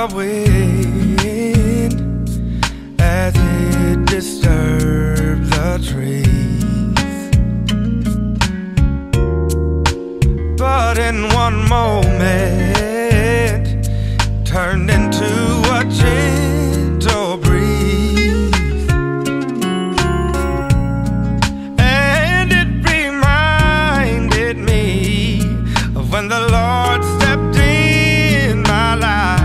the wind as it disturbed the trees. But in one moment turned into a gentle breeze, and it reminded me of when the Lord stepped in my life.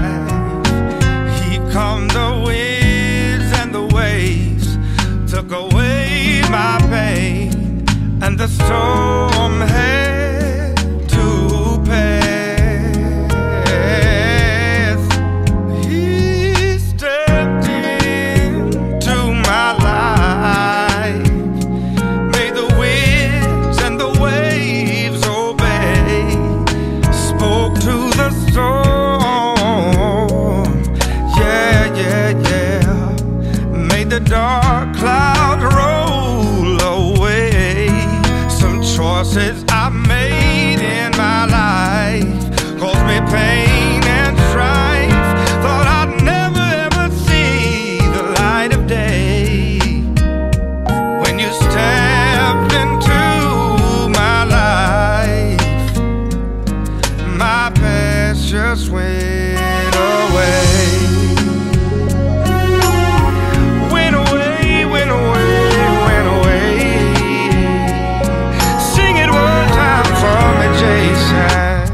He calmed the winds and the waves, took away my pain, and the storm had to pass. He stepped into my life, made the winds and the waves obey, spoke to the storm, yeah, yeah, yeah, made the dark clouds roll away. Some choices I made in my life caused me pain and strife. Thought I'd never ever see the light of day. When you stepped into my life, my past just went away. Went away, went away, went away. Sing it one time for me, Jason.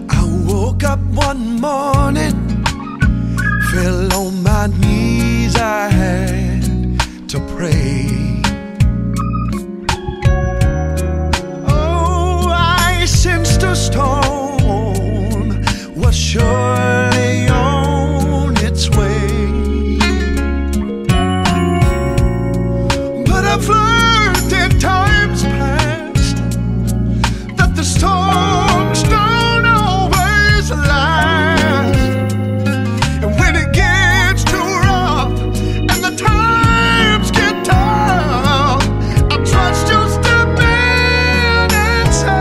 I woke up one morning, fell on my knees, I had to pray. Oh, I sensed a storm was surely on its way, but I've learned in times past that the storms don't always last. And when it gets too rough and the times get tough, I trust you'll step in and say,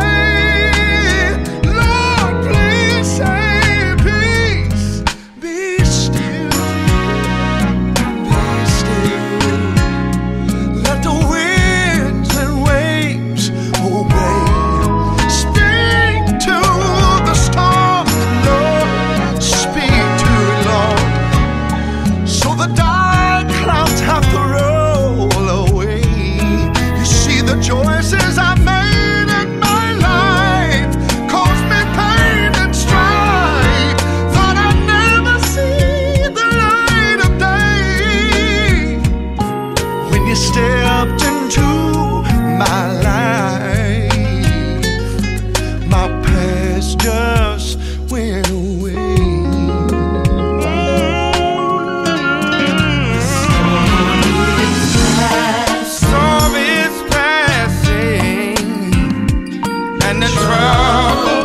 Lord, please say peace, be still, be still. Let the winds and waves obey. Speak to the storm, Lord, speak to it, Lord, so the dark clouds have to roll away. You see, the choices I made in my life caused me pain and strife. Thought I'd never see the light of day. When you stepped into my life, my past just went away. Storm is passing, and the trouble